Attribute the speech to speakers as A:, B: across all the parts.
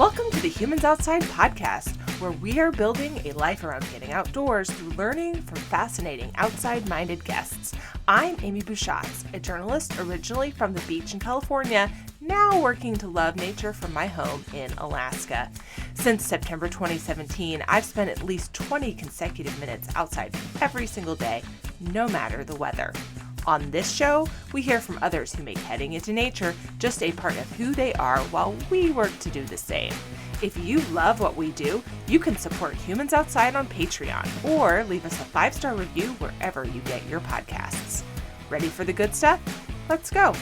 A: Welcome to the Humans Outside podcast, where we are building a life around getting outdoors through learning from fascinating outside-minded guests. I'm Amy Bouchatz, a journalist originally from the beach in California, now working to love nature from my home in Alaska. Since September 2017, I've spent at least 20 consecutive minutes outside every single day, no matter the weather. On this show, we hear from others who make heading into nature just a part of who they are while we work to do the same. If you love what we do, you can support Humans Outside on Patreon or leave us a 5-star review wherever you get your podcasts. Ready for the good stuff? Let's go.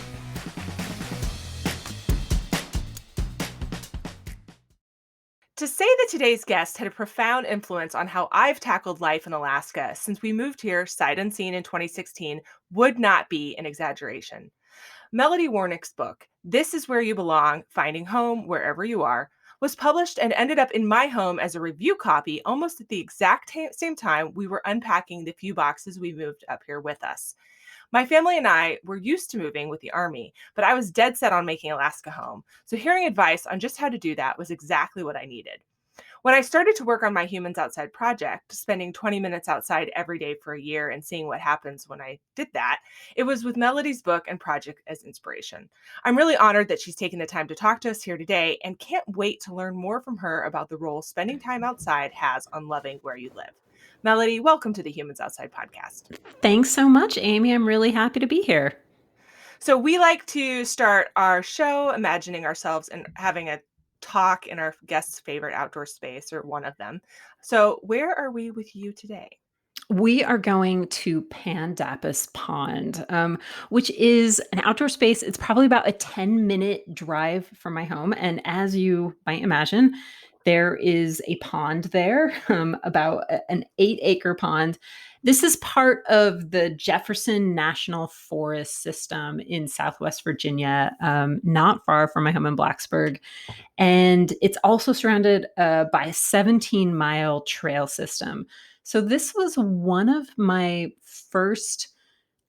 A: To say that today's guest had a profound influence on how I've tackled life in Alaska since we moved here sight unseen in 2016 would not be an exaggeration. Melody Warnick's book, This Is Where You Belong, Finding Home Wherever You Are, was published and ended up in my home as a review copy almost at the exact same time we were unpacking the few boxes we moved up here with us. My family and I were used to moving with the Army, but I was dead set on making Alaska home. So hearing advice on just how to do that was exactly what I needed. When I started to work on my Humans Outside project, spending 20 minutes outside every day for a year and seeing what happens when I did that, it was with Melody's book and project as inspiration. I'm really honored that she's taken the time to talk to us here today and can't wait to learn more from her about the role spending time outside has on loving where you live. Melody, welcome to the Humans Outside podcast.
B: Thanks so much, Amy. I'm really happy to be here.
A: So we like to start our show imagining ourselves and having a talk in our guest's favorite outdoor space, or one of them. So where are we with you today?
B: We are going to Pandapis Pond, which is an outdoor space. It's probably about a 10-minute drive from my home. And as you might imagine, there is a pond there, about an 8-acre pond. This is part of the Jefferson National Forest system in Southwest Virginia, not far from my home in Blacksburg. And it's also surrounded by a 17-mile trail system. So this was one of my first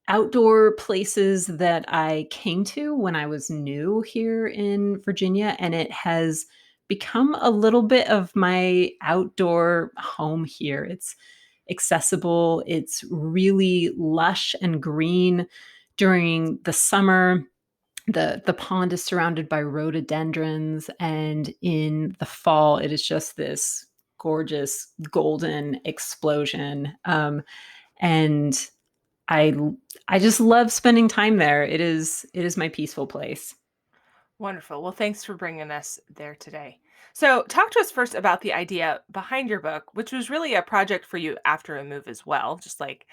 B: outdoor places that I came to when I was new here in Virginia, and it has become a little bit of my outdoor home here. It's accessible, it's really lush and green during the summer. The pond is surrounded by rhododendrons, and in the fall it is just this gorgeous golden explosion. And I I just love spending time there. It is my peaceful place.
A: Wonderful. Well, thanks for bringing us there today. So talk to us first about the idea behind your book, which was really a project for you after a move as well, just like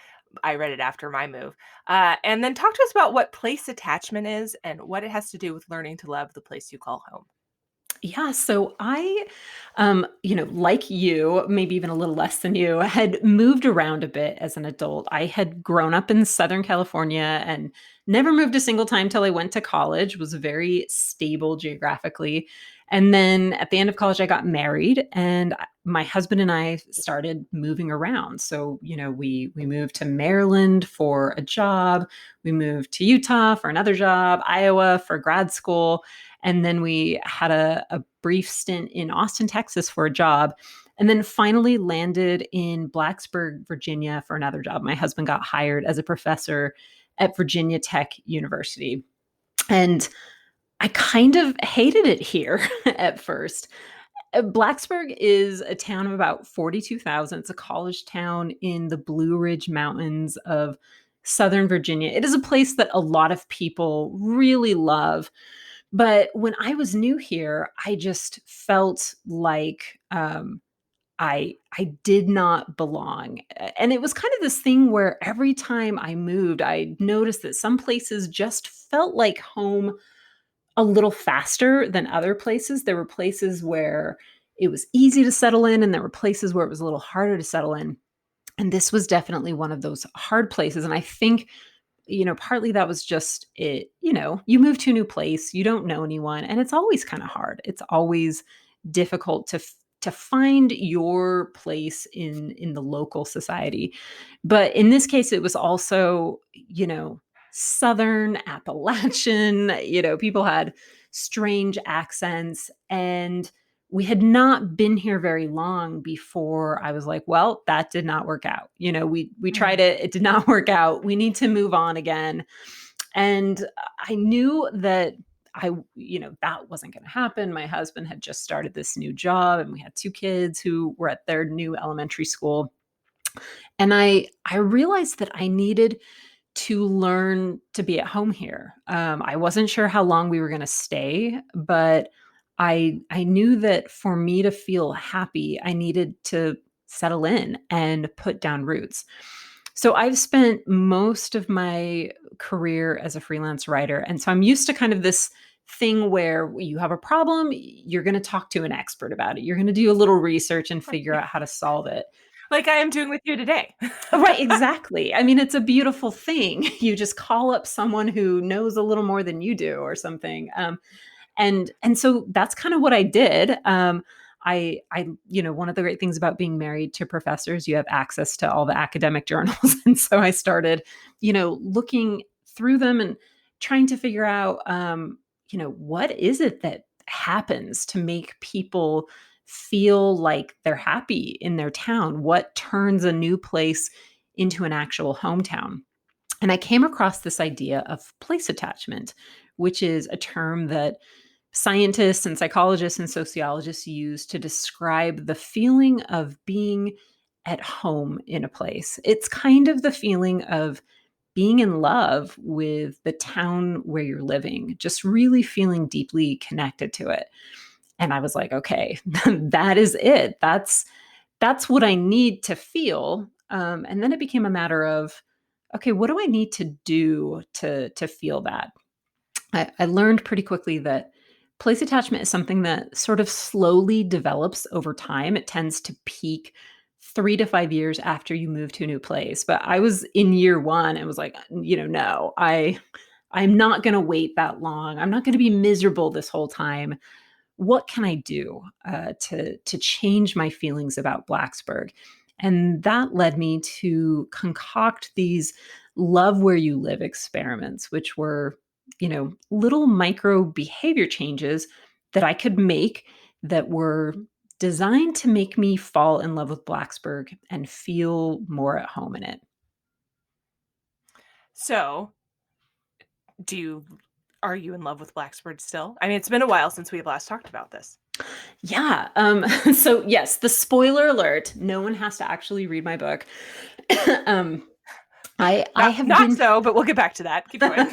A: I read it after my move. And then talk to us about what place attachment is and what it has to do with learning to love the place you call home.
B: Yeah, so I, like you, maybe even a little less than you, had moved around a bit as an adult. I had grown up in Southern California and never moved a single time till I went to college, was very stable geographically. And then at the end of college, I got married, and my husband and I started moving around. So, we moved to Maryland for a job, we moved to Utah for another job, Iowa for grad school. And then we had a brief stint in Austin, Texas for a job, and then finally landed in Blacksburg, Virginia for another job. My husband got hired as a professor at Virginia Tech University. And I kind of hated it here at first. Blacksburg is a town of about 42,000. It's a college town in the Blue Ridge Mountains of Southern Virginia. It is a place that a lot of people really love. But when I was new here, I just felt like I did not belong. And it was kind of this thing where every time I moved, I noticed that some places just felt like home a little faster than other places. There were places where it was easy to settle in, and there were places where it was a little harder to settle in. And this was definitely one of those hard places. And I think partly that was just it. You move to a new place, you don't know anyone, and it's always kind of hard. It's always difficult to find your place in the local society. But in this case, it was also, Southern Appalachian, people had strange accents. And we had not been here very long before I was like, well, that did not work out. We tried
A: Mhm.
B: it, it did not work out. We need to move on again. And I knew that that wasn't going to happen. My husband had just started this new job and we had two kids who were at their new elementary school. And I realized that I needed to learn to be at home here. I wasn't sure how long we were going to stay, but I knew that for me to feel happy, I needed to settle in and put down roots. So I've spent most of my career as a freelance writer, and so I'm used to kind of this thing where you have a problem, you're going to talk to an expert about it. You're going to do a little research and figure out how to solve it.
A: Like I am doing with you today.
B: Right, exactly. I mean, it's a beautiful thing. You just call up someone who knows a little more than you do or something. And so that's kind of what I did. One of the great things about being married to professors, you have access to all the academic journals. And so I started, looking through them and trying to figure out, what is it that happens to make people feel like they're happy in their town? What turns a new place into an actual hometown? And I came across this idea of place attachment, which is a term that scientists and psychologists and sociologists use to describe the feeling of being at home in a place. It's kind of the feeling of being in love with the town where you're living, just really feeling deeply connected to it. And I was like, okay, that is it. That's what I need to feel. And then it became a matter of, okay, what do I need to do to feel that? I learned pretty quickly that place attachment is something that sort of slowly develops over time. It tends to peak 3 to 5 years after you move to a new place. But I was in year one and was like, no, I'm not going to wait that long. I'm not going to be miserable this whole time. What can I do to change my feelings about Blacksburg? And that led me to concoct these love where you live experiments, which were, little micro behavior changes that I could make that were designed to make me fall in love with Blacksburg and feel more at home in it.
A: So, do you are you in love with Blacksburg still? I mean, it's been a while since we've last talked about this.
B: Yeah. So yes, the spoiler alert, no one has to actually read my book. um, I have
A: Not
B: been
A: so, but we'll get back to that. Keep going.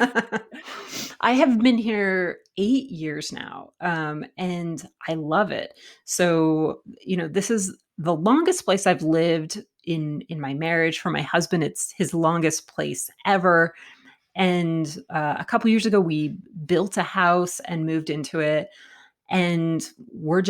B: I have been here 8 years now, and I love it. So, this is the longest place I've lived in my marriage. For my husband, it's his longest place ever. And a couple years ago, we built a house and moved into it, and we're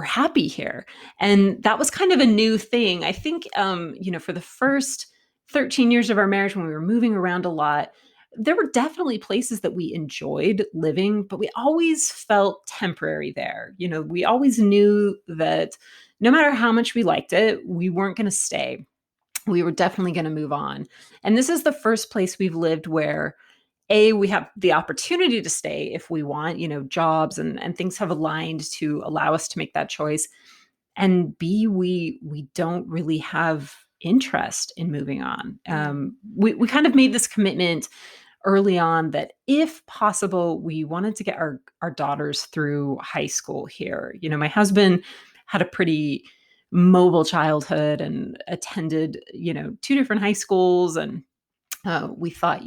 B: happy here. And that was kind of a new thing. I think, for the first 13 years of our marriage, when we were moving around a lot, there were definitely places that we enjoyed living, but we always felt temporary there. We always knew that no matter how much we liked it, we weren't going to stay. We were definitely going to move on. And this is the first place we've lived where we have the opportunity to stay if we want, jobs and things have aligned to allow us to make that choice. And B, we don't really have interest in moving on.
A: Mm.
B: We kind of made this commitment early on that if possible, we wanted to get our daughters through high school here. My husband had a pretty mobile childhood and attended, two different high schools. And we thought,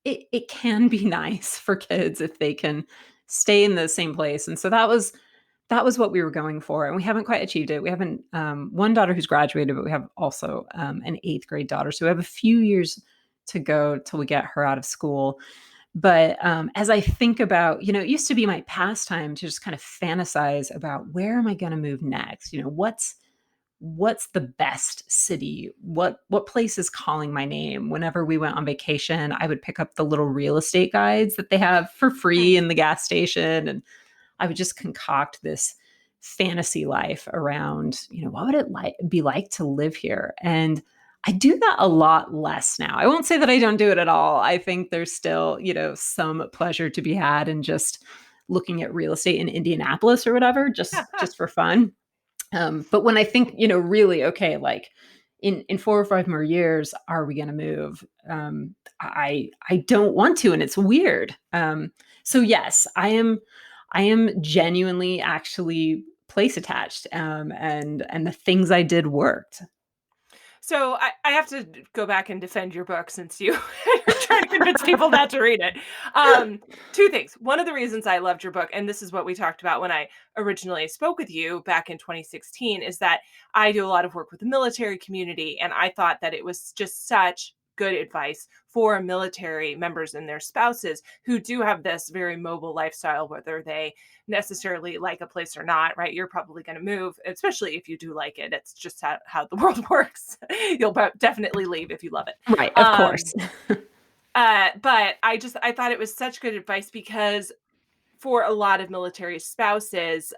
B: it can be nice for kids if they can stay in the same place. And so that was what we were going for, and we haven't quite achieved it. We haven't one daughter who's graduated, but we have also an eighth grade daughter, so we have a few years to go till we get her out of school. But as I think about, it used to be my pastime to just kind of fantasize about where am I going to move next. What's the best city? What place is calling my name? Whenever we went on vacation, I would pick up the little real estate guides that they have for free
A: Mm.
B: in the gas station, and I would just concoct this fantasy life around, what would it be like to live here? And I do that a lot less now. I won't say that I don't do it at all. I think there's still, some pleasure to be had in just looking at real estate in Indianapolis or whatever, just for fun. But when I think, really, okay, like in 4 or 5 more years, are we going to move? I don't want to, and it's weird. So yes, I am genuinely actually place attached, and the things I did worked.
A: So I have to go back and defend your book since you you're trying to convince people not to read it. Um, Two things. One of the reasons I loved your book, and this is what we talked about when I originally spoke with you back in 2016, is that I do a lot of work with the military community, and I thought that it was just such good advice for military members and their spouses who do have this very mobile lifestyle, whether they necessarily like a place or not, right? You're probably going to move, especially if you do like it. It's just how the world works. You'll definitely leave if you love it.
B: Right, of
A: Um,
B: course.
A: but I thought it was such good advice because for a lot of military spouses,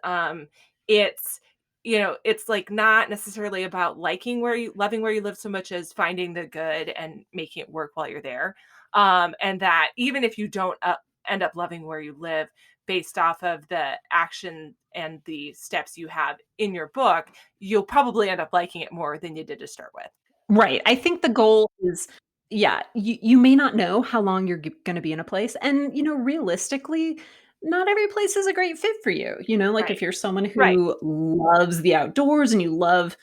A: it's it's like not necessarily about loving where you live so much as finding the good and making it work while you're there. And that even if you don't end up loving where you live based off of the action and the steps you have in your book, you'll probably end up liking it more than you did to start with.
B: Right. I think the goal is, yeah, you may not know how long you're going to be in a place. And, realistically, not every place is a great fit for you. Like if
A: Right.
B: you're someone
A: Right.
B: who loves the outdoors and you love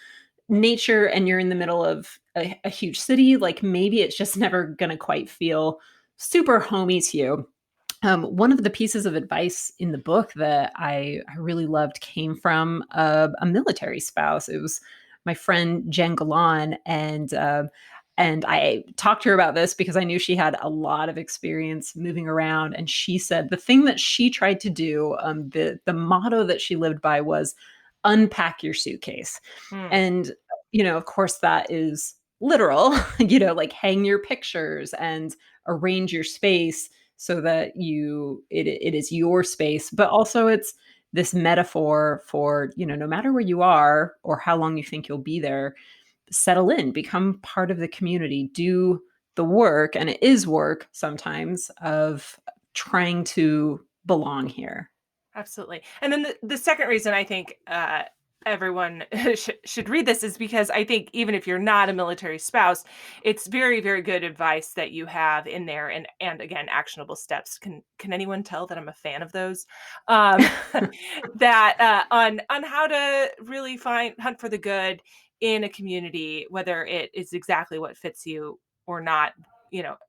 B: nature and you're in the middle of a huge city, like maybe it's just never going to quite feel super homey to you. One of the pieces of advice in the book that I really loved came from a military spouse. It was my friend Jen Galan, and I talked to her about this because I knew she had a lot of experience moving around. And she said the thing that she tried to do, the motto that she lived by was unpack your suitcase.
A: Hmm.
B: And of course, that is literal. Like hang your pictures and arrange your space so that it is your space, but also it's this metaphor for, no matter where you are or how long you think you'll be there, settle in, become part of the community, do the work, and it is work sometimes, of trying to belong here.
A: Absolutely. And then the second reason I think everyone should read this is because I think even if you're not a military spouse, it's very, very good advice that you have in there, and again, actionable steps. Can anyone tell that I'm a fan of those? Um, that on how to really hunt for the good in a community, whether it is exactly what fits you or not.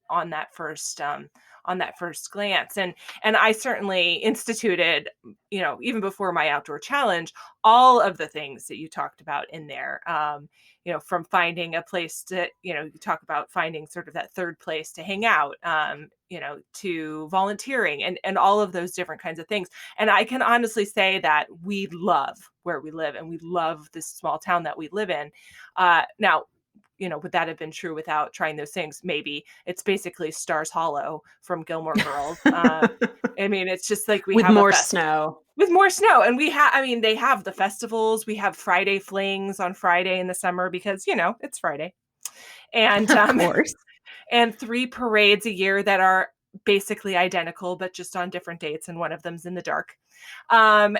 A: On that first glance, and I certainly instituted, even before my outdoor challenge, all of the things that you talked about in there. From finding a place to, you talk about finding sort of that third place to hang out, to volunteering and all of those different kinds of things. And I can honestly say that we love where we live and we love this small town that we live in. Now, would that have been true without trying those things? Maybe. It's basically Stars Hollow from Gilmore Girls. I mean, it's just like we
B: With
A: have a
B: more
A: fest
B: snow.
A: with more snow, and I mean, they have the festivals. We have Friday flings on Friday in the summer because, it's Friday. And
B: Of course.
A: and 3 parades a year that are basically identical, but just on different dates, and one of them's in the dark. And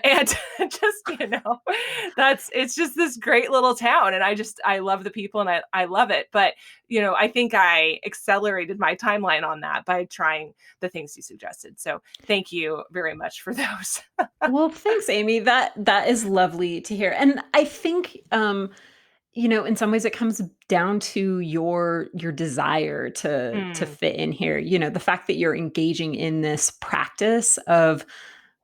A: just, it's just this great little town, and I love the people, and I love it. But, I think I accelerated my timeline on that by trying the things you suggested. So thank you very much for those.
B: Well, thanks, Amy. That is lovely to hear. And I think in some ways it comes down to your desire to
A: Mm,
B: fit in here. The fact that you're engaging in this practice of,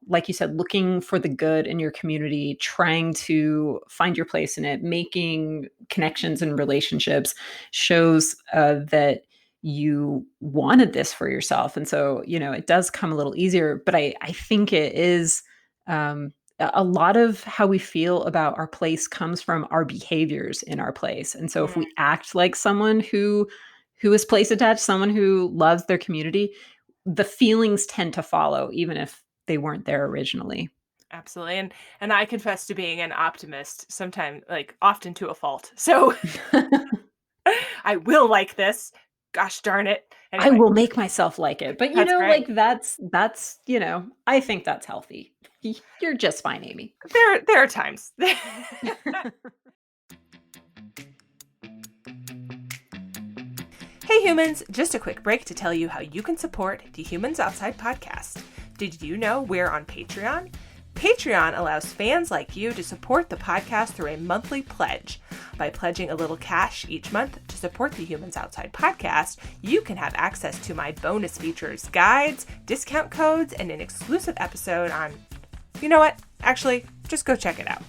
B: like you said, looking for the good in your community, trying to find your place in it, making connections and relationships, shows that you wanted this for yourself. And so, it does come a little easier. But I think it is, a lot of how we feel about our place comes from our behaviors in our place. And so if
A: mm.
B: we act like someone who is place attached, someone who loves their community, the feelings tend to follow, even if they weren't there originally.
A: Absolutely. And I confess to being an optimist sometimes, like often to a fault. So I will like this. Gosh darn it.
B: I
A: Anyway,
B: will make myself like it. But,
A: that's
B: like
A: great.
B: I think that's healthy. You're just fine, Amy.
A: There are times. Hey humans, just a quick break to tell you how you can support the Humans Outside podcast. Did you know we're on Patreon? Patreon allows fans like you to support the podcast through a monthly pledge. By pledging a little cash each month to support the Humans Outside podcast, you can have access to my bonus features, guides, discount codes, and an exclusive episode on... You know what? Actually, just go check it out.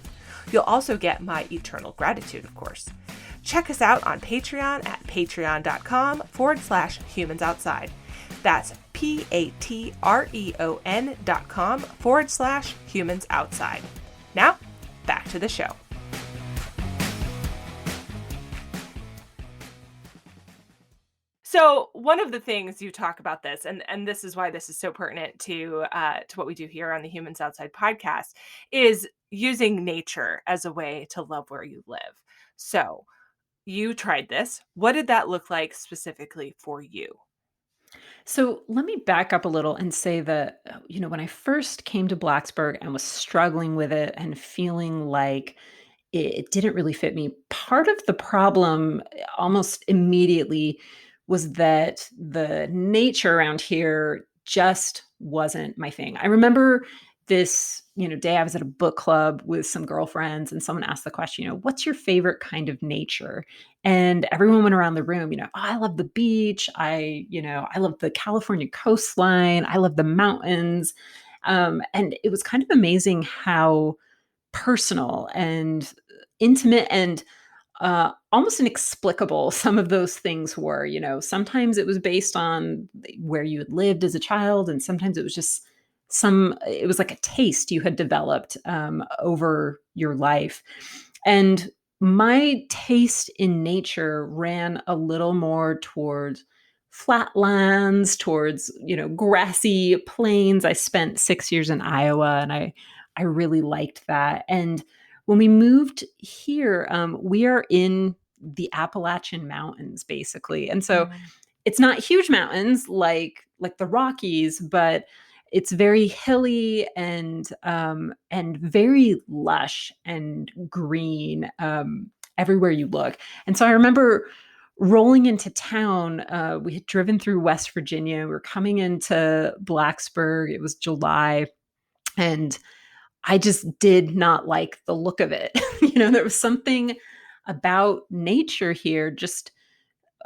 A: You'll also get my eternal gratitude, of course. Check us out on Patreon at patreon.com/humansoutside. That's patreon.com/humansoutside. Now, back to the show. So one of the things you talk about this, and this is why this is so pertinent to what we do here on the Humans Outside podcast, is using nature as a way to love where you live. So you tried this. What did that look like specifically for you?
B: So let me back up a little and say that, when I first came to Blacksburg and was struggling with it and feeling like it didn't really fit me, part of the problem almost immediately was that the nature around here just wasn't my thing. I remember this, day I was at a book club with some girlfriends and someone asked the question, what's your favorite kind of nature? And everyone went around the room, oh, I love the beach. I love the California coastline. I love the mountains. And it was kind of amazing how personal and intimate and almost inexplicable some of those things were. Sometimes it was based on where you had lived as a child, and sometimes it was just it was like a taste you had developed over your life. And my taste in nature ran a little more towards flatlands, towards, grassy plains. I spent 6 years in Iowa, and I really liked that. And when we moved here, we are in the Appalachian Mountains, basically, and so
A: Mm.
B: it's not huge mountains like the Rockies, but it's very hilly and very lush and green everywhere you look. And so I remember rolling into town. We had driven through West Virginia. We were coming into Blacksburg. It was July, and I just did not like the look of it. There was something about nature here, just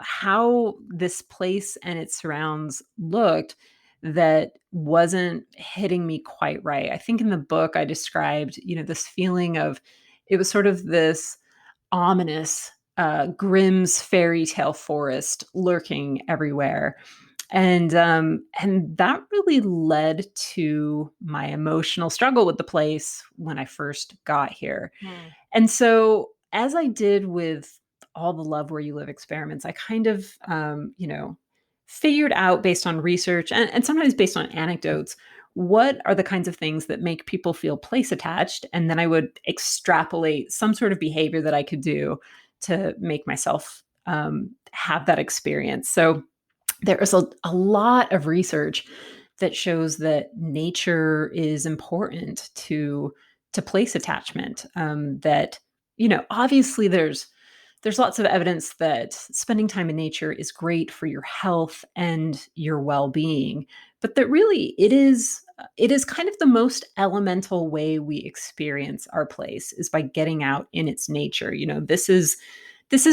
B: how this place and its surrounds looked, that wasn't hitting me quite right. I think in the book I described, this feeling of, it was sort of this ominous, Grimm's fairy tale forest lurking everywhere. And that really led to my emotional struggle with the place when I first got here.
A: Hmm.
B: And so, as I did with all the Love Where You Live experiments, I kind of, figured out based on research and sometimes based on anecdotes, what are the kinds of things that make people feel place attached. And then I would extrapolate some sort of behavior that I could do to make myself have that experience. So, there is a lot of research that shows that nature is important to place attachment. That obviously there's lots of evidence that spending time in nature is great for your health and your well-being, but that really it is kind of the most elemental way we experience our place is by getting out in its nature. This is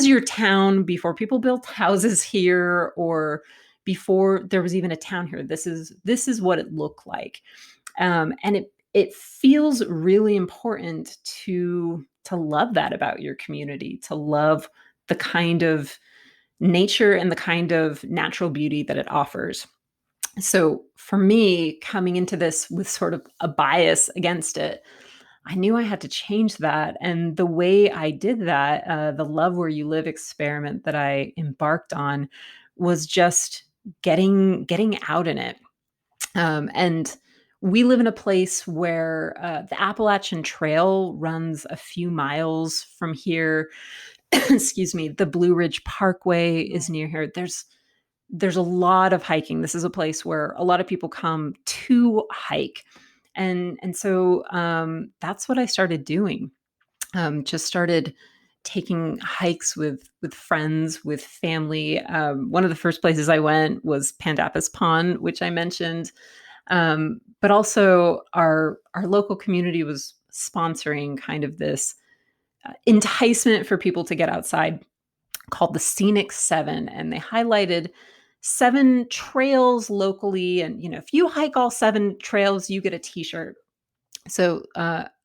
B: your town before people built houses here, or before there was even a town here. This is what it looked like. And it feels really important to love that about your community, to love the kind of nature and the kind of natural beauty that it offers. So for me, coming into this with sort of a bias against it, I knew I had to change that. And the way I did that, the Love Where You Live experiment that I embarked on, was just getting out in it. And we live in a place where the Appalachian Trail runs a few miles from here. Excuse me. The Blue Ridge Parkway is near here. there's a lot of hiking. This is a place where a lot of people come to hike. And so that's what I started doing. Just started taking hikes with friends, with family. One of the first places I went was Pandapis Pond, which I mentioned. But also our local community was sponsoring kind of this enticement for people to get outside called the Scenic Seven, and they highlighted 7 trails locally. And if you hike all 7 trails, you get a T-shirt. So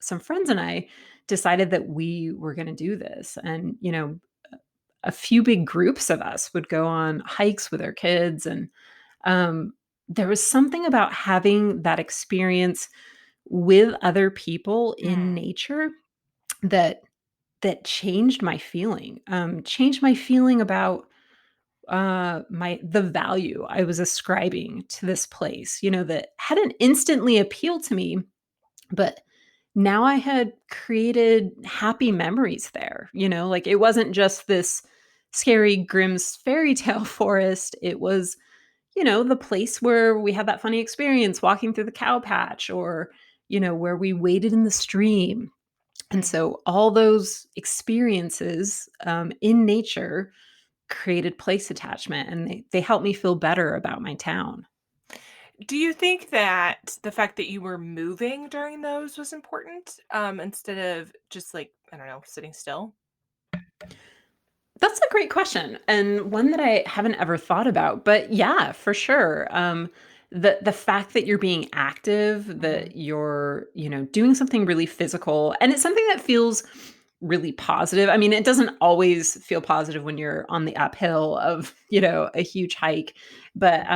B: some friends and I decided that we were going to do this, and a few big groups of us would go on hikes with our kids, and um, there was something about having that experience with other people in
A: Mm,
B: nature that changed my feeling about my the value I was ascribing to this place, that hadn't instantly appealed to me, but now I had created happy memories there. Like, it wasn't just this scary Grimm's fairy tale forest. It was, the place where we had that funny experience walking through the cow patch, or where we waded in the stream. And
A: mhm.
B: so all those experiences in nature created place attachment, and they helped me feel better about my town.
A: Do you think that the fact that you were moving during those was important, instead of just, like, I don't know, sitting still?
B: That's a great question, and one that I haven't ever thought about. But yeah, for sure. The fact that you're being active,
A: Mhm,
B: that you're doing something really physical, and it's something that feels really positive. I mean, it doesn't always feel positive when you're on the uphill of a huge hike, but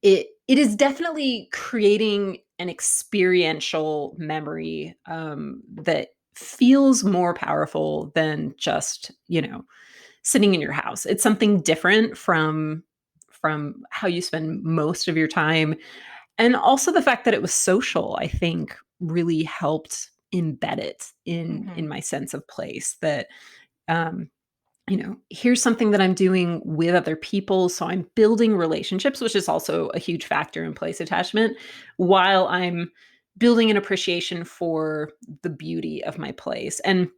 B: it is definitely creating an experiential memory that feels more powerful than just sitting in your house. It's something different from how you spend most of your time. And also the fact that it was social, I think really helped embed it in
A: mhm,
B: my sense of place. That um here's something that I'm doing with other people. So I'm building relationships, which is also a huge factor in place attachment, while I'm building an appreciation for the beauty of my place. And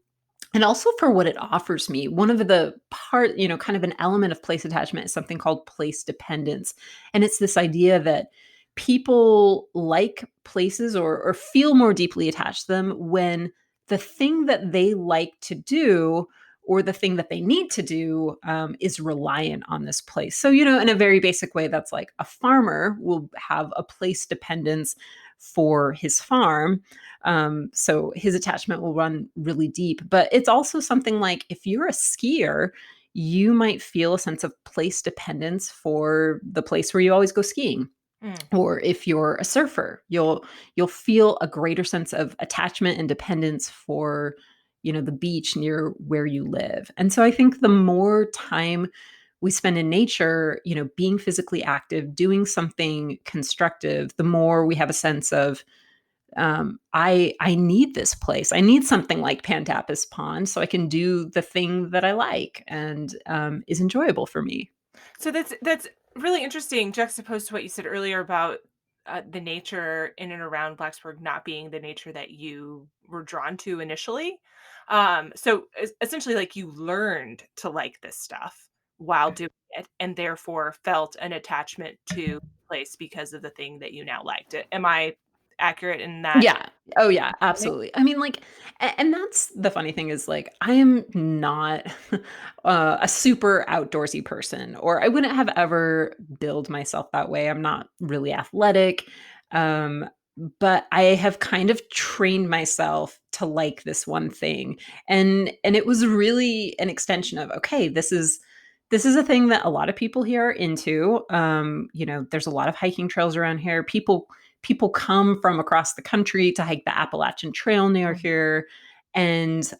B: also for what it offers me. One of the kind of an element of place attachment is something called place dependence. And it's this idea that people like places, or feel more deeply attached to them when the thing that they like to do, or the thing that they need to do, is reliant on this place. So, in a very basic way, that's like a farmer will have a place dependence for his farm, so his attachment will run really deep. But it's also something like, if you're a skier, you might feel a sense of place dependence for the place where you always go skiing.
A: mm.
B: Or if you're a surfer, you'll feel a greater sense of attachment and dependence for the beach near where you live. And so I think the more time we spend in nature, being physically active, doing something constructive, the more we have a sense of I need this place. I need something like Pantapis Pond so I can do the thing that I like and is enjoyable for me.
A: So that's really interesting, juxtaposed to what you said earlier about, the nature in and around Blacksburg not being the nature that you were drawn to initially. So essentially, like, you learned to like this stuff while doing it, and therefore felt an attachment to the place because of the thing that you now liked. Am I accurate in that
B: Yeah. Oh, yeah,
A: understanding?
B: absolutely. I mean, like, and that's the funny thing is, like, I am not a super outdoorsy person, or I wouldn't have ever billed myself that way. I'm not really athletic. Um, but I have kind of trained myself to like this one thing. And it was really an extension of, okay, this is a thing that a lot of people here are into. There's a lot of hiking trails around here. People come from across the country to hike the Appalachian Trail near
A: Mhm,
B: here. And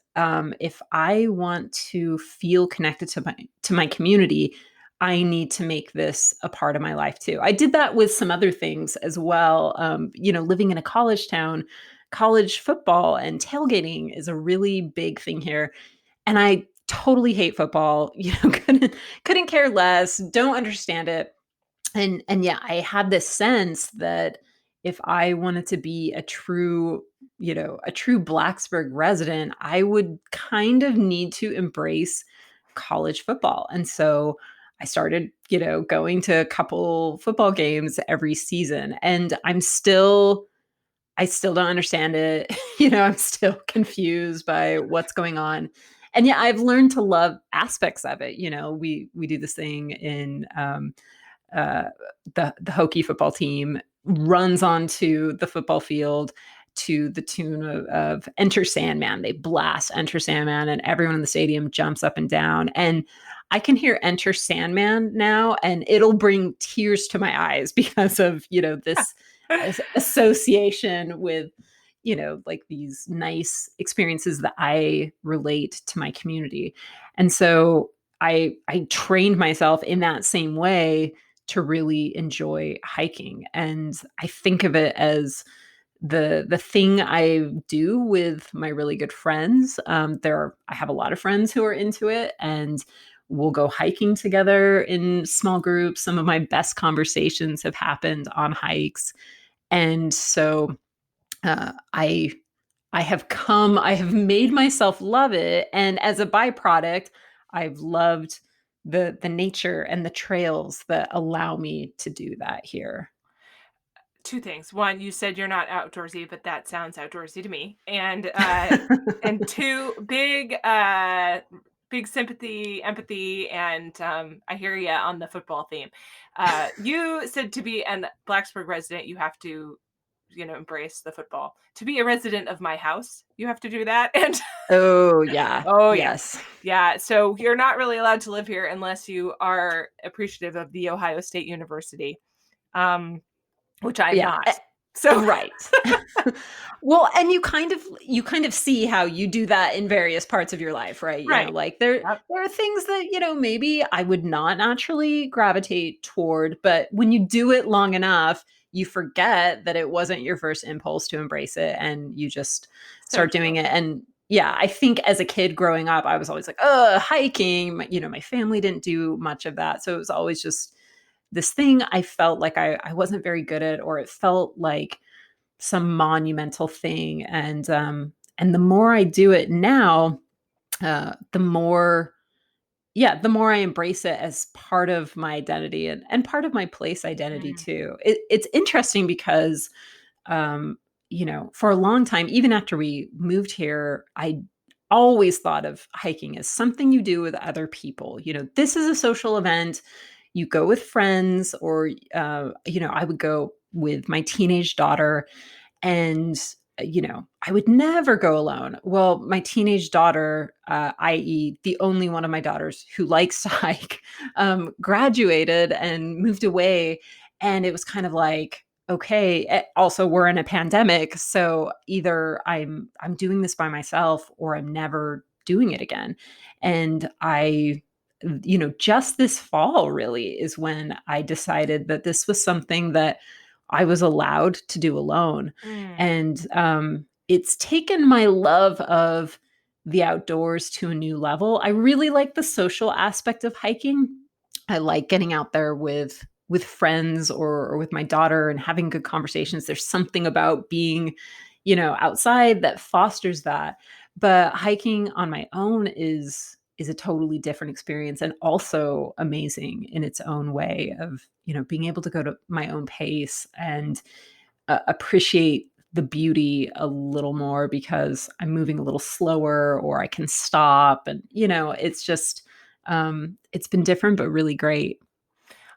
B: if I want to feel connected to my community, I need to make this a part of my life too. I did that with some other things as well. Living in a college town, college football and tailgating is a really big thing here. And I totally hate football, couldn't care less, don't understand it. And yeah, I had this sense that if I wanted to be a true Blacksburg resident, I would kind of need to embrace college football. And so I started, going to a couple football games every season. And I still don't understand it. I'm still confused by what's going on. And yeah, I've learned to love aspects of it. We do this thing in uh, the Hokie football team runs onto the football field to the tune of Enter Sandman. They blast Enter Sandman, and everyone in the stadium jumps up and down. And I can hear Enter Sandman now, and it'll bring tears to my eyes because of this association with like these nice experiences that I relate to my community. And so I trained myself in that same way to really enjoy hiking. And I think of it as the thing I do with my really good friends. I have a lot of friends who are into it, and we'll go hiking together in small groups. Some of my best conversations have happened on hikes. And so I have made myself love it. And as a byproduct, I've loved the nature and the trails that allow me to do that here.
A: Two things. One, you said you're not outdoorsy, but that sounds outdoorsy to me. And two, big sympathy, empathy, and I hear you on the football theme. You said to be an Blacksburg resident, you have to, embrace the football. To be a resident of my house, you have to do that. And
B: Oh, yeah.
A: oh yeah.
B: Yes.
A: Yeah, so you're not really allowed to live here unless you are appreciative of the Ohio State University. Um which I'm
B: Yeah.
A: not. So
B: Right. Well, and you kind of see how you do that in various parts of your life, right?
A: right.
B: Like there
A: Yep.
B: there are things that, maybe I would not naturally gravitate toward, but when you do it long enough, you forget that it wasn't your first impulse to embrace it and you just
A: So
B: start doing
A: true.
B: it. And yeah, I think as a kid growing up, I was always like, hiking. My family didn't do much of that. So it was always just this thing I felt like I wasn't very good at, or it felt like some monumental thing. And the more I do it now, the more the more I embrace it as part of my identity and part of my place identity
A: Mm,
B: too. It's interesting because for a long time, even after we moved here, I always thought of hiking as something you do with other people. This is a social event. You go with friends, or I would go with my teenage daughter, and I would never go alone. Well, my teenage daughter, i.e. the only one of my daughters who likes to hike, graduated and moved away. And it was kind of like, okay, also we're in a pandemic, so either I'm doing this by myself or I'm never doing it again. And just this fall really is when I decided that this was something that I was allowed to do alone.
A: mm,
B: And it's taken my love of the outdoors to a new level. I really like the social aspect of hiking. I like getting out there with friends, or with my daughter and having good conversations. There's something about being, outside that fosters that. But hiking on my own is a totally different experience, and also amazing in its own way of, being able to go to my own pace and appreciate the beauty a little more because I'm moving a little slower, or I can stop. And, it's just, it's been different, but really great.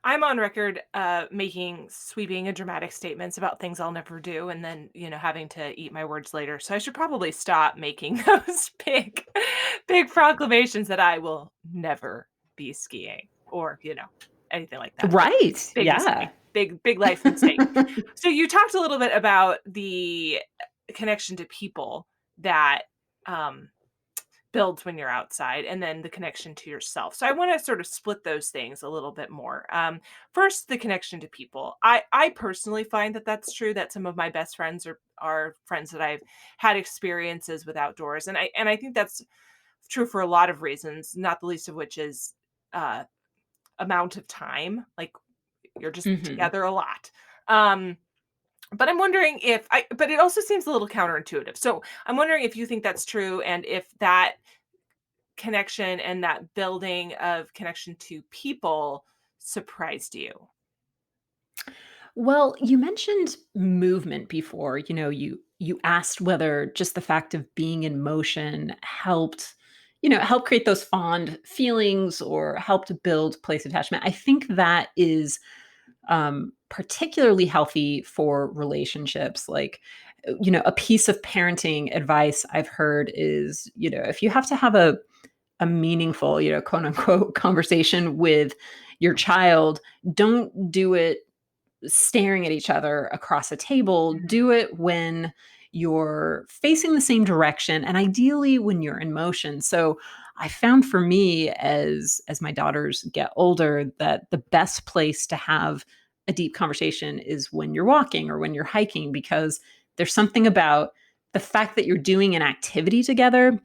A: I'm on record, making sweeping and dramatic statements about things I'll never do, and then, having to eat my words later. So I should probably stop making those big proclamations that I will never be skiing or, anything like that. But
B: Right.
A: big
B: Yeah.
A: mistake, big life mistake. So you talked a little bit about the connection to people that, um, builds when you're outside, and then the connection to yourself. So I want to sort of split those things a little bit more. First, the connection to people. I personally find that that's true, that some of my best friends are friends that I've had experiences with outdoors, and I think that's true for a lot of reasons, not the least of which is uh, amount of time. Like you're just
B: Mhm.
A: together a lot. Um, but I'm wondering if I, but it also seems a little counterintuitive. So I'm wondering if you think that's true and if that connection and that building of connection to people surprised you.
B: Well, you mentioned movement before. You asked whether just the fact of being in motion helped create those fond feelings or helped build place attachment. I think that is particularly healthy for relationships. Like, a piece of parenting advice I've heard is, if you have to have a meaningful, quote unquote, conversation with your child, don't do it staring at each other across a table.
A: Mhm.
B: Do it when you're facing the same direction and ideally when you're in motion. So I found for me as my daughters get older that the best place to have a deep conversation is when you're walking or when you're hiking, because there's something about the fact that you're doing an activity together.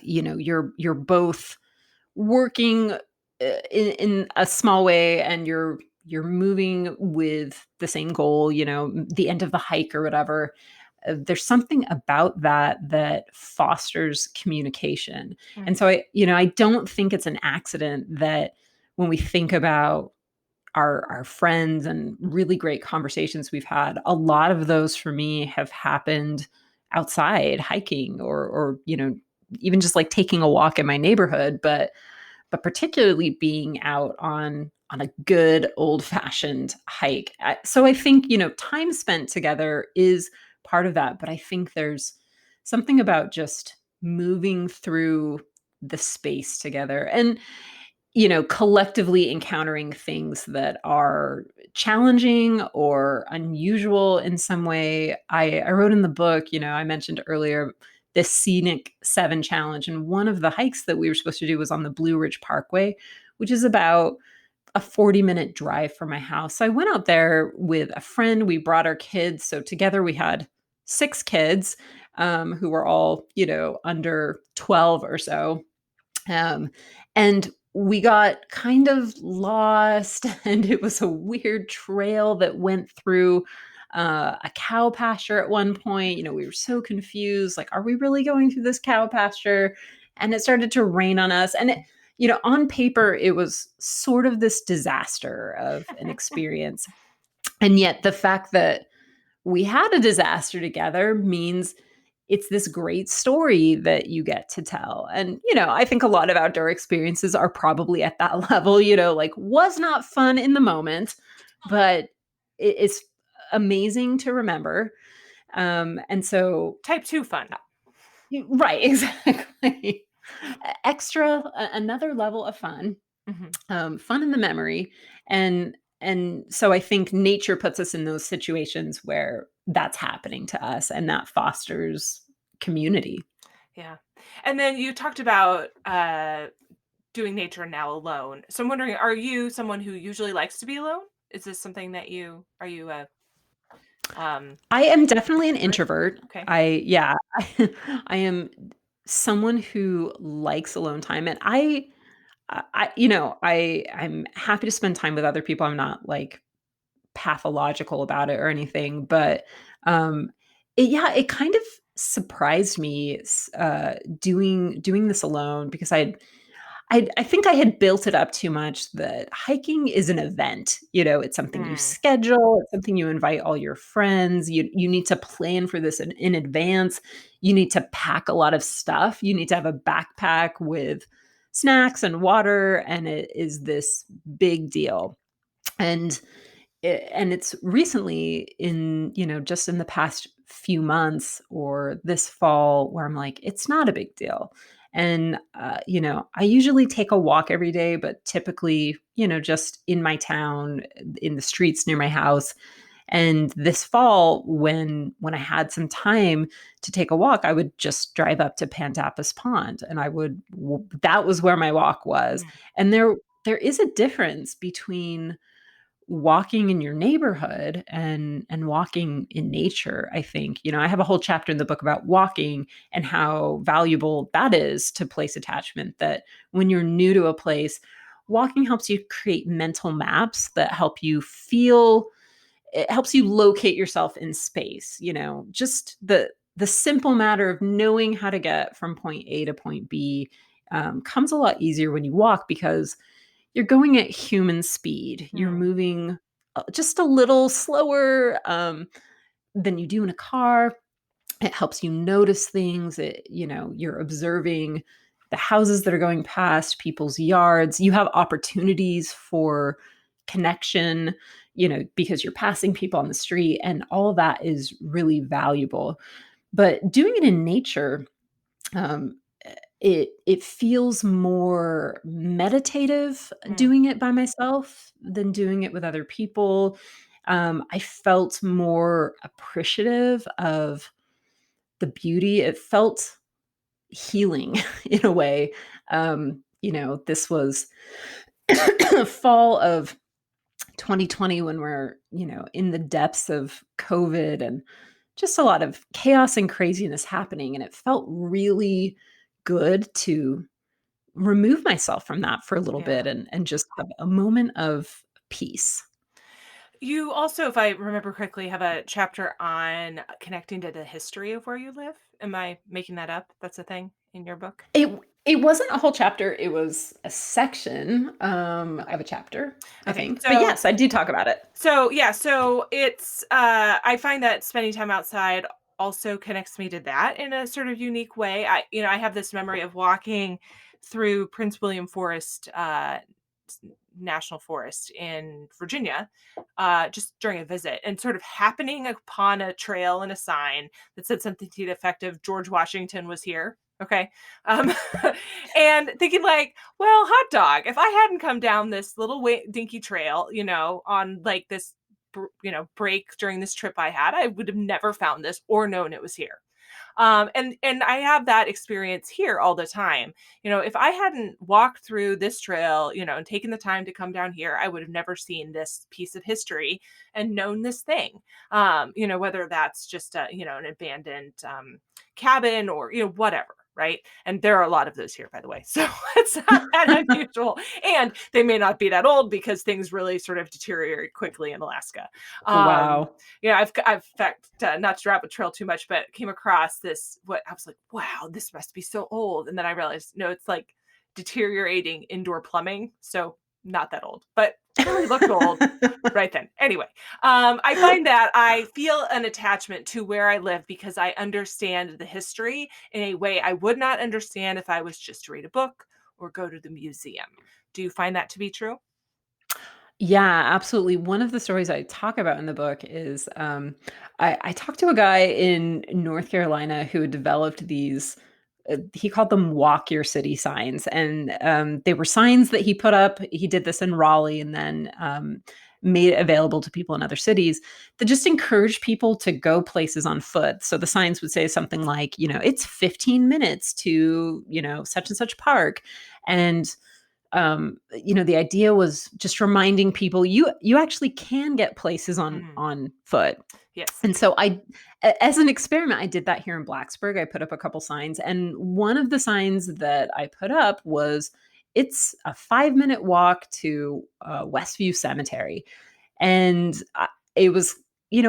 B: You're both working in a small way, and you're moving with the same goal, the end of the hike or whatever. There's something about that fosters communication. And
A: Mhm.
B: so I don't think it's an accident that when we think about our friends and really great conversations we've had, a lot of those for me have happened outside hiking or even just like taking a walk in my neighborhood, but particularly being out on a good old-fashioned hike. So I think, time spent together is part of that, but I think there's something about just moving through the space together and, collectively encountering things that are challenging or unusual in some way. I wrote in the book, I mentioned earlier this Scenic 7 challenge. And one of the hikes that we were supposed to do was on the Blue Ridge Parkway, which is about a 40-minute drive from my house. So I went out there with a friend. We brought our kids. So together we had 6 kids, who were all, under 12 or so. Um, and we got kind of lost, and it was a weird trail that went through a cow pasture at one point. We were so confused, like, are we really going through this cow pasture? And it started to rain on us. And on paper, it was sort of this disaster of an experience. And yet, the fact that we had a disaster together means it's this great story that you get to tell. And, I think a lot of outdoor experiences are probably at that level, like was not fun in the moment, but it's amazing to remember. And so,
A: Type 2 fun.
B: right, exactly. Extra, another level of fun,
A: Mhm.
B: fun in the memory. And so I think nature puts us in those situations where that's happening to us, and that fosters community.
A: Yeah. And then you talked about doing nature now alone. So I'm wondering, are you someone who usually likes to be alone? Is this something that you are you a um
B: I am definitely an
A: extrovert?
B: introvert.
A: Okay.
B: I yeah, I am someone who likes alone time, and I'm happy to spend time with other people. I'm not like pathological about it or anything, but um it kind of surprised me doing this alone, because I think I had built it up too much that hiking is an event. It's something you
A: Mm.
B: schedule, it's something you invite all your friends. You need to plan for this in advance. You need to pack a lot of stuff. You need to have a backpack with snacks and water, and it is this big deal. And it's recently just in the past few months or this fall where I'm like, it's not a big deal. And I usually take a walk every day, but typically, just in my town, in the streets near my house. And this fall, when I had some time to take a walk, I would just drive up to Pantapas Pond, and that was where my walk was.
A: Mm.
B: And there is a difference between walking in your neighborhood and walking in nature, I think, I have a whole chapter in the book about walking and how valuable that is to place attachment, that when you're new to a place, walking helps you create mental maps that help you feel, it helps you locate yourself in space. Just the simple matter of knowing how to get from point A to point B comes a lot easier when you walk, because you're going at human speed. You're
A: Mm,
B: moving just a little slower than you do in a car. It helps you notice things. You're observing the houses that are going past, people's yards. You have opportunities for connection, because you're passing people on the street, and all of that is really valuable. But doing it in nature, um, it feels more meditative
A: mm,
B: doing it by myself than doing it with other people. I felt more appreciative of the beauty. It felt healing in a way. This was fall of 2020, when we're, in the depths of COVID and just a lot of chaos and craziness happening. And it felt really good to remove myself from that for a little
A: yeah.
B: bit and just have a moment of peace.
A: You also, if I remember correctly, have a chapter on connecting to the history of where you live. Am I making that up? That's a thing in your book?
B: It wasn't a whole chapter, it was a section
A: Okay.
B: of a chapter, I
A: Okay.
B: think. But
A: So
B: yes, I do talk about it.
A: yeah, so it's I find that spending time outside also connects me to that in a sort of unique way. I have this memory of walking through Prince William Forest National Forest in Virginia, just during a visit, and sort of happening upon a trail and a sign that said something to the effect of George Washington was here. Okay. Um, and thinking like, well, hot dog, if I hadn't come down this little dinky trail, on like this, break during this trip I had, I would have never found this or known it was here. And I have that experience here all the time. If I hadn't walked through this trail, and taken the time to come down here, I would have never seen this piece of history and known this thing. Whether that's just an abandoned cabin, or whatever. Right. And there are a lot of those here, by the way. So it's not that unusual. And they may not be that old, because things really sort of deteriorate quickly in Alaska. Um,
B: Wow.
A: I've in fact, not to rabbit trail too much, but came across this. What I was like, wow, this must be so old, and then I realized, no, it's like deteriorating indoor plumbing, so not that old, but really looked old right then. Anyway, I find that I feel an attachment to where I live because I understand the history in a way I would not understand if I was just to read a book or go to the museum. Do you find that to be true?
B: Yeah, absolutely. One of the stories I talk about in the book is I talked to a guy in North Carolina who had developed these. He called them "Walk Your City" signs, and they were signs that he put up. He did this in Raleigh, and then made it available to people in other cities that just encouraged people to go places on foot. So the signs would say something like, it's 15 minutes to such and such park, and the idea was just reminding people you actually can get places
A: Mm,
B: on foot.
A: yes.
B: And so as an experiment, I did that here in Blacksburg. I put up a couple signs, and one of the signs that I put up was, it's a 5-minute walk to Westview Cemetery. And it was,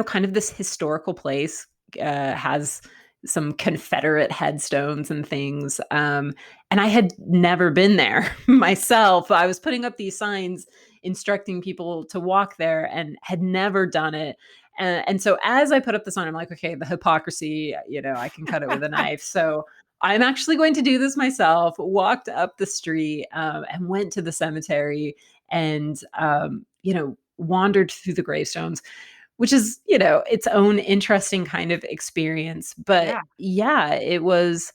B: kind of this historical place, has some Confederate headstones and things. And I had never been there myself. I was putting up these signs instructing people to walk there and had never done it. And so as I put up the sign, I'm like, okay, the hypocrisy, I can cut it with a knife. So I'm actually going to do this myself. Walked up the street and went to the cemetery, and wandered through the gravestones, which is, its own interesting kind of experience. But
A: Yeah.
B: yeah, it was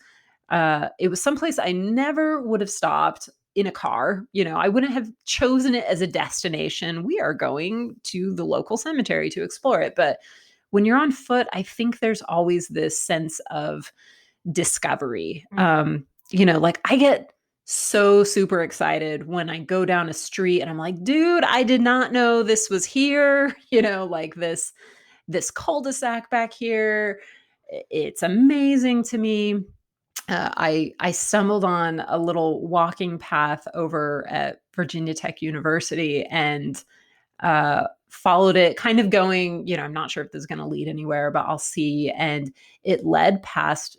B: someplace I never would have stopped in a car. I wouldn't have chosen it as a destination. We are going to the local cemetery to explore it. But when you're on foot, I think there's always this sense of discovery.
A: Mm,
B: Like I get so super excited when I go down a street and I'm like, dude, I did not know this was here. Like this cul-de-sac back here. It's amazing to me. I stumbled on a little walking path over at Virginia Tech University and followed it, kind of going, I'm not sure if this is going to lead anywhere, but I'll see. And it led past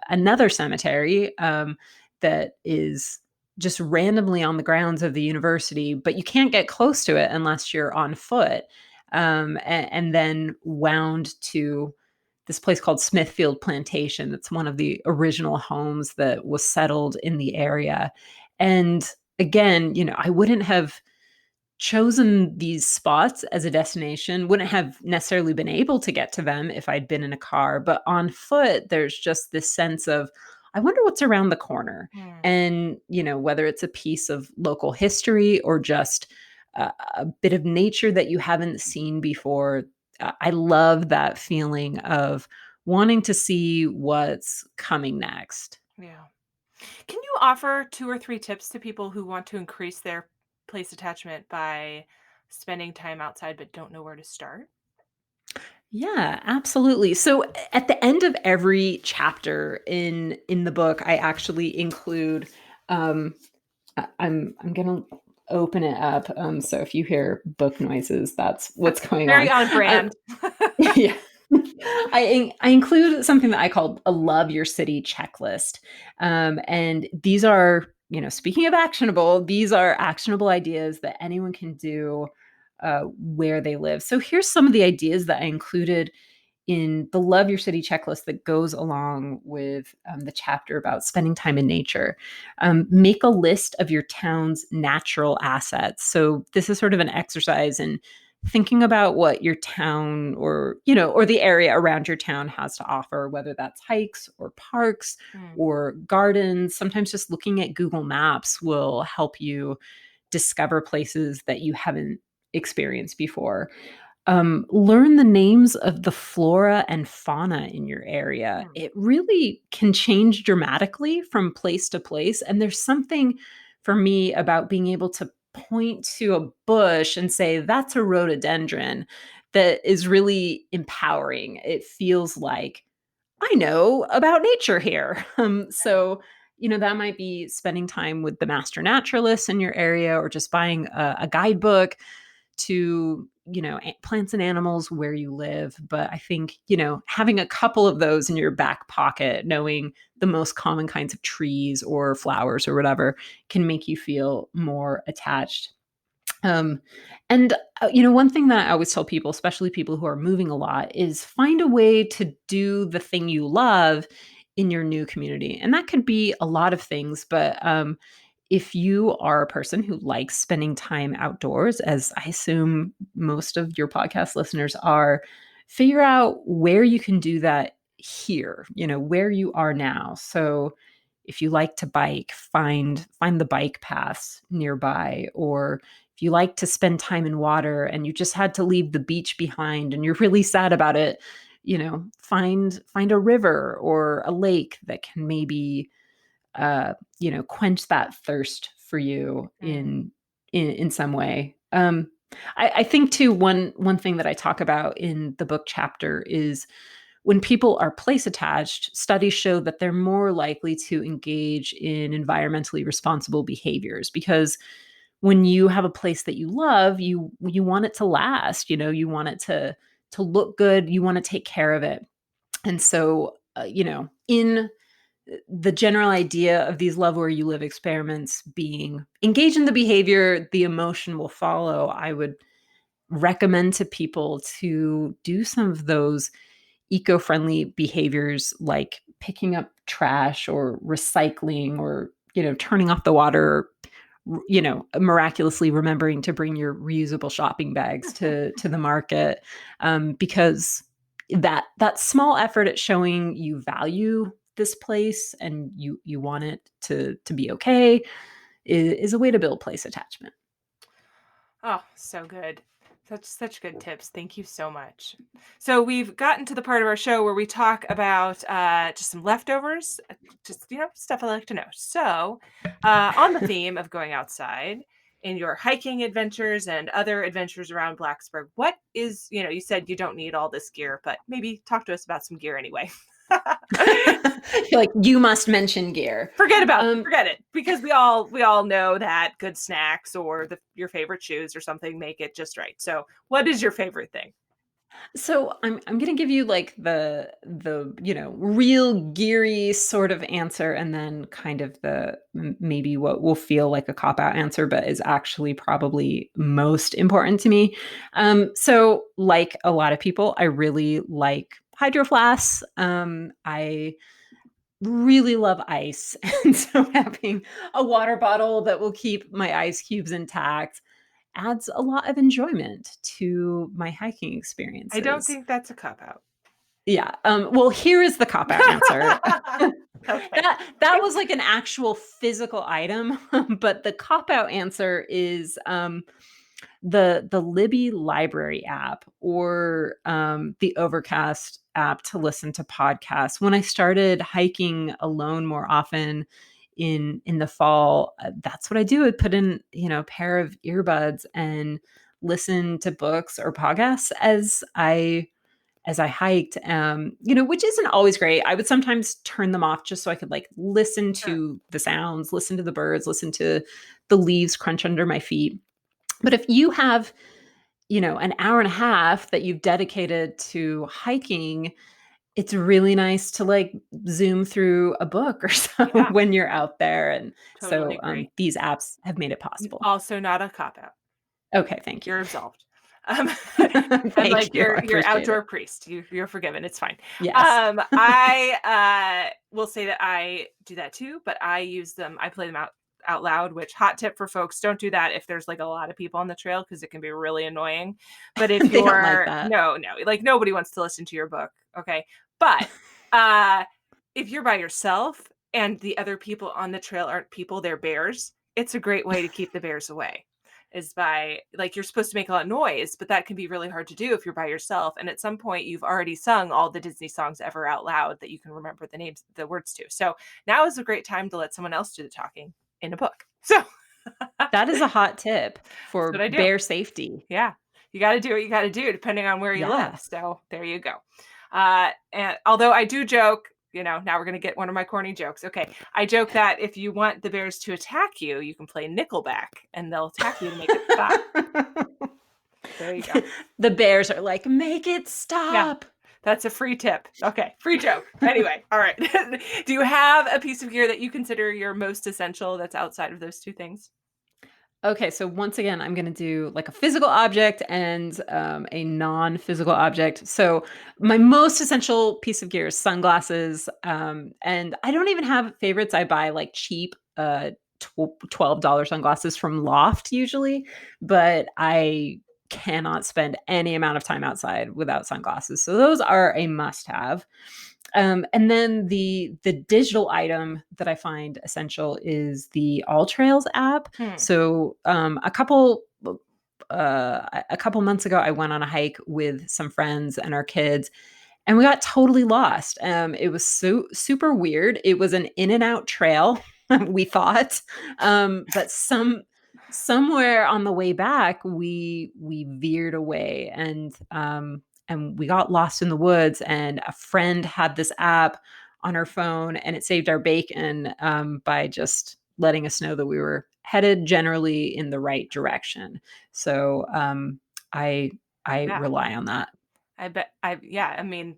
B: another cemetery that is just randomly on the grounds of the university, but you can't get close to it unless you're on foot. And then wound to this place called Smithfield Plantation. That's one of the original homes that was settled in the area. And again, I wouldn't have chosen these spots as a destination, wouldn't have necessarily been able to get to them if I'd been in a car, but on foot there's just this sense of, I wonder what's around the corner.
A: Hmm.
B: And whether it's a piece of local history or just a bit of nature that you haven't seen before. I love that feeling of wanting to see what's coming next.
A: Yeah. Can you offer 2 or 3 tips to people who want to increase their place attachment by spending time outside but don't know where to start?
B: Yeah, absolutely. So at the end of every chapter in the book, I actually include um I'm gonna open it up. So if you hear book noises, that's what's
A: That's
B: going
A: very
B: on.
A: on
B: Uh,
A: brand.
B: yeah. I include something that I call a love your city checklist. And these are, speaking of actionable, these are actionable ideas that anyone can do where they live. So here's some of the ideas that I included in the Love Your City checklist that goes along with the chapter about spending time in nature. Make a list of your town's natural assets. So this is sort of an exercise in thinking about what your town or the area around your town has to offer, whether that's hikes or parks
A: Mm,
B: or gardens. Sometimes just looking at Google Maps will help you discover places that you haven't experienced before. Learn the names of the flora and fauna in your area.
A: mm,
B: It really can change dramatically from place to place. And there's something for me about being able to point to a bush and say, that's a rhododendron, that is really empowering. It feels like I know about nature here.
A: right.
B: That might be spending time with the master naturalists in your area or just buying a guidebook to plants and animals where you live. But I think having a couple of those in your back pocket, knowing the most common kinds of trees or flowers or whatever, can make you feel more attached. um, and one thing that I always tell people, especially people who are moving a lot, is find a way to do the thing you love in your new community. And that could be a lot of things, but if you are a person who likes spending time outdoors, as I assume most of your podcast listeners are, figure out where you can do that here, where you are now. So if you like to bike, find the bike paths nearby, or if you like to spend time in water and you just had to leave the beach behind and you're really sad about it, find a river or a lake that can maybe quench that thirst for you
A: Mm,
B: in some way. I think too, one thing that I talk about in the book chapter is when people are place attached, studies show that they're more likely to engage in environmentally responsible behaviors because when you have a place that you love, you want it to last, you want it to look good, you want to take care of it. And so, in the general idea of these love where you live experiments being engage in the behavior, the emotion will follow. I would recommend to people to do some of those eco-friendly behaviors like picking up trash or recycling or turning off the water, miraculously remembering to bring your reusable shopping bags to the market, because that small effort at showing you value this place and you want it to be okay is a way to build place attachment.
A: oh, so good. Such good tips. Thank you so much. So we've gotten to the part of our show where we talk about just some leftovers, just stuff I like to know. So, on the theme of going outside in your hiking adventures and other adventures around Blacksburg, what is you said you don't need all this gear, but maybe talk to us about some gear anyway.
B: You're like, you must mention gear.
A: Forget it, because we all know that good snacks or your favorite shoes or something make it just right. So, what is your favorite thing?
B: So I'm gonna give you like the real geary sort of answer, and then kind of the maybe what will feel like a cop out answer, but is actually probably most important to me. So like a lot of people, I really like hydro flasks. I really love ice, and so having a water bottle that will keep my ice cubes intact adds a lot of enjoyment to my hiking
A: I don't
B: experiences.
A: think that's a cop out.
B: Yeah. Well, here is the cop out answer.
A: Okay.
B: That was like an actual physical item, but the cop out answer is the Libby Library app, or the Overcast app to listen to podcasts. When I started hiking alone more often in the fall, that's what I do. I put in a pair of earbuds and listen to books or podcasts as I hiked, which isn't always great. I would sometimes turn them off just so I could like listen
A: Sure.
B: to the sounds, listen to the birds, listen to the leaves crunch under my feet. But if you have, an hour and a half that you've dedicated to hiking, it's really nice to like zoom through a book or so
A: Yeah,
B: when you're out there. And
A: totally
B: so
A: agree.
B: these apps have made it possible.
A: Also not a cop out.
B: Okay, thank you.
A: You're absolved. Um, I'm like
B: Thank you. I
A: your
B: appreciate it.
A: outdoor priest. You're forgiven. It's fine.
B: Yes.
A: I will say that I do that too, but I use them. I play them out loud. Which, hot tip for folks: don't do that if there's like a lot of people on the trail, because it can be really annoying. But if
B: They don't like
A: you're
B: that.
A: no, like nobody wants to listen to your book, okay? But uh, if you're by yourself and the other people on the trail aren't people, they're bears. It's a great way to keep the bears away, is by like you're supposed to make a lot of noise, but that can be really hard to do if you're by yourself. And at some point, you've already sung all the Disney songs ever out loud that you can remember the words to. So now is a great time to let someone else do the talking in a book. So that's
B: That is a hot tip for
A: what I do.
B: bear safety.
A: Yeah, you got to do what you got to do depending on where you live.
B: Yeah.
A: So there you go. And although I do joke, now we're going to get one of my corny jokes. Okay. I joke that if you want the bears to attack you, you can play Nickelback and they'll attack you to make it stop. There you go.
B: The bears are like, "Make it
A: Yeah.
B: stop."
A: That's a free tip. Okay. Free joke. Anyway. All right. Do you have a piece of gear that you consider your most essential that's outside of those two things?
B: Okay, so once again, I'm gonna do like a physical object and a non-physical object. So my most essential piece of gear is sunglasses, and I don't even have favorites. I buy like cheap, $12 sunglasses from Loft usually, but I cannot spend any amount of time outside without sunglasses. So those are a must-have. And then the digital item that I find essential is the All Trails app.
A: Hmm.
B: So a couple months ago, I went on a hike with some friends and our kids, and we got totally lost. It was so super weird. It was an in and out trail, we thought, but somewhere on the way back, we veered away, and we got lost in the woods. And a friend had this app on her phone, and it saved our bacon by just letting us know that we were headed generally in the right direction. So I I
A: Yeah.
B: rely on that.
A: I bet. Yeah. I mean,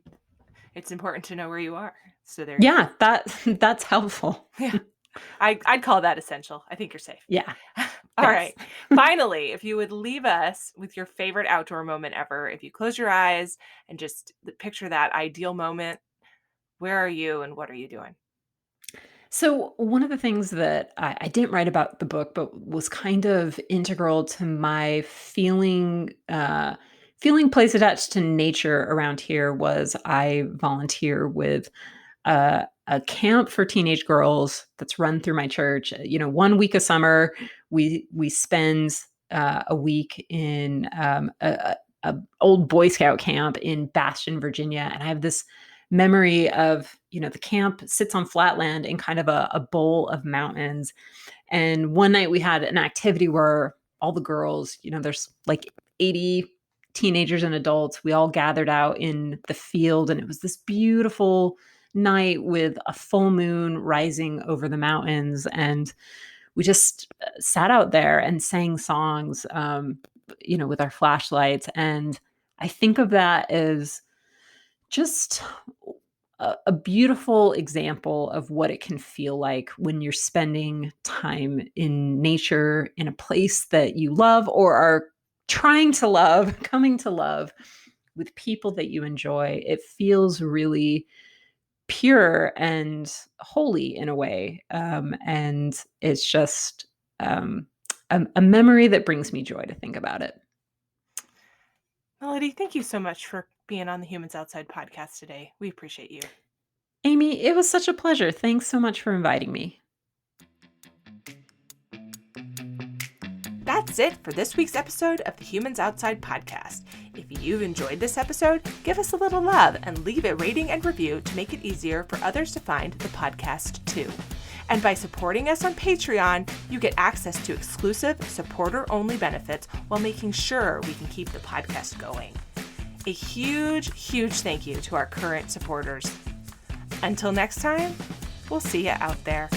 A: it's important to know where you are. So there you
B: Yeah, that's helpful.
A: go. Yeah. I'd call that essential. I think you're safe.
B: Yeah,
A: All
B: thanks.
A: right. Finally, if you would leave us with your favorite outdoor moment ever, if you close your eyes and just picture that ideal moment, where are you and what are you doing?
B: So one of the things that I didn't write about the book, but was kind of integral to my feeling place attached to nature around here, was I volunteer with a camp for teenage girls that's run through my church. 1 week of summer, we spend a week in a old Boy Scout camp in Bastion, Virginia, and I have this memory of, the camp sits on flatland in kind of a bowl of mountains. And one night we had an activity where all the girls, there's like 80 teenagers and adults, we all gathered out in the field, and it was this beautiful night with a full moon rising over the mountains. And we just sat out there and sang songs, with our flashlights. And I think of that as just a beautiful example of what it can feel like when you're spending time in nature in a place that you love or are trying to love, coming to love with people that you enjoy. It feels really pure and holy in a way. And it's just a memory that brings me joy to think about it.
A: Melody, thank you so much for being on the Humans Outside podcast today. We appreciate you.
B: Amy, it was such a pleasure. Thanks so much for inviting me.
A: That's it for this week's episode of the Humans Outside podcast. If you've enjoyed this episode, give us a little love and leave a rating and review to make it easier for others to find the podcast too. And by supporting us on Patreon, you get access to exclusive supporter-only benefits while making sure we can keep the podcast going. A huge, huge thank you to our current supporters. Until next time, we'll see you out there.